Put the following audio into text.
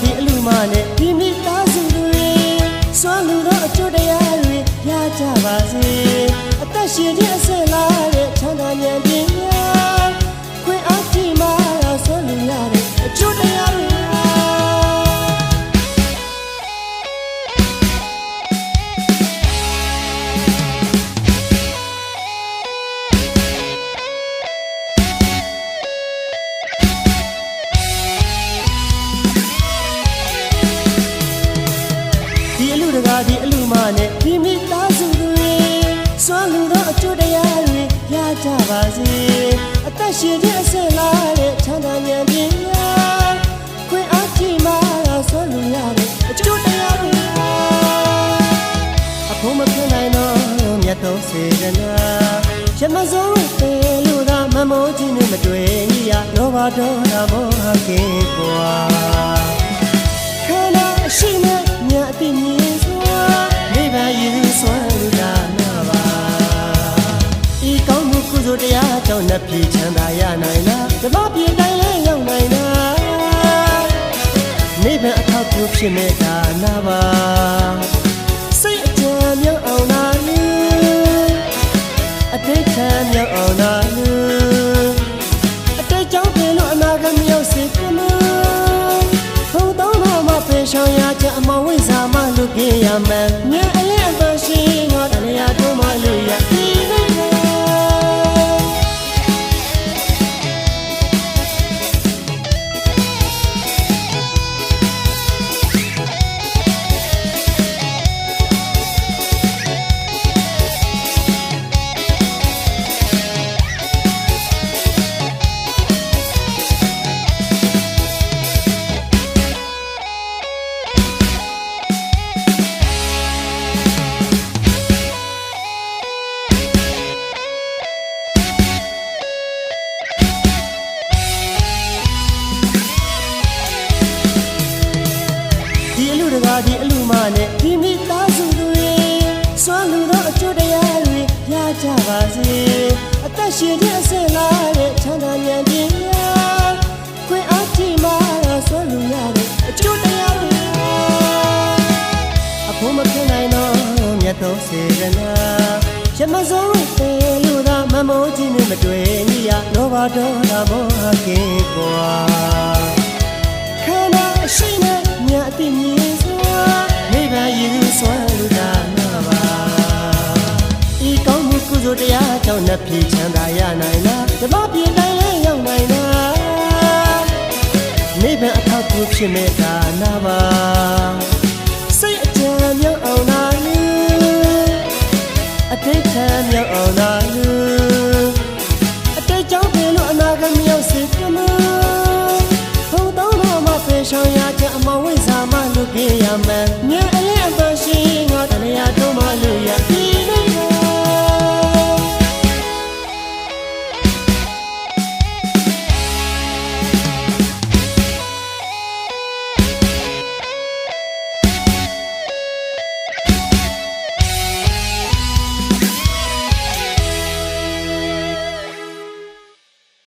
ဒီအလူမနဲ့ဒီမိသားစုတွေစွမ်းလူသောအကျိုးတရားတွေရကြပါစေအသက်ရှင်ခြင်းအစလာတဲ့ချမ်းသာဉာဏ်ပညာခွင့်အားကြီးမှစွမ်းလူရတဲ့အကျိုးတရားတွေဒီအလူမနဲ့ဒီမိသားစုတွေစွမ်းလူသောအကျိုးတရားတွေရကြပါစေအသက်ရှင်ခြင်းအစလာတဲ့ချမ်းသာဉာဏ်ပညာခွင့်အားကြီးမှစွမ်းလူရတဲ့အကျိုးတရားတွေအဖို့မဖြစ်နိုင်တော့မြတ်သောစေတနာရမစိုးပေလို့သာမမိုးခြင်းနဲ့မတွေ့ရလောဘဒေါသမောဟကင်းကွာခန္ဓာအရှိနဲ့မြတ်အတိမြင်စွာနိဗ္ဗာန်ယူစွာလူနာနာပါဤကောင်းမှုကုသိုလ်တရားကြောင့်နှစ်ပြည်ချမ်းသာရနိုင်လားဓမ္မပြည်တိုင်းလည်းရောက်နိုင်လားနိဗ္ဗာန်အထောက်အကူဖြစ်မဲ့ဒါနာပါစိတ်အကြံမြောက်အောင်နာလူအတိတ်ခံမြောက်အောင်နာလူအတိတ်ကြောင့်ပြင်လို့အနာဂတ်မြောက်စေကမဘုံတော်မှာပင်ဆောင်ရကြအမောင်ဝိဇာမလူပြေရမယ်မြတ်အလင်းအရှိငါတရားတို့မလူရဒီနေ့ဒီအလူမနဲ့ဒီမိသားစုတွေစွမ်းလူသောအကျိုးတရားတွေရကြပါစေအသက်ရှင်ခြင်းအစလာတဲ့ချမ်းသာဉာဏ်ပညာခွင့်အားကြီးမှစွမ်းလူရတဲ့အကျိုးတရားတွေအဖို့မဖြစ်နိုင်တော့မြတ်သောစေတနာရမစိုးပေလို့သာမမိုးခြင်းနဲ့မတွေ့ရလောဘဒေါသမောဟကင်းကွာခန္ဓာအရှိနဲ့မြတ်အတိမြင်နိဗ္ဗာန်ယူစွာလူနာနာပါဤကောင်းမှုကုသိုလ်တရားကြောင့်နှစ်ပြည်ချမ်းသာရနိုင်လားဓမ္မပြည်တိုင်းလည်းရောက်နိုင်လားနိဗ္ဗာန်အထောက်အကူဖြစ်မဲ့ဒါနာပါစိတ်အကြံမြောက်အောင်နာလူအတိတ်ခံမြောက်အောင်နာလူအတိတ်ကြောင့်ပြင်လို့အနာဂတ်မြောက်စေကမဘုံတော်မှာပင်ဆောင်ရကြအမောင်ဝိဇာမလူပြေရမယ်မြတ်အလင်းအရှိငါတရားတို့မလူရ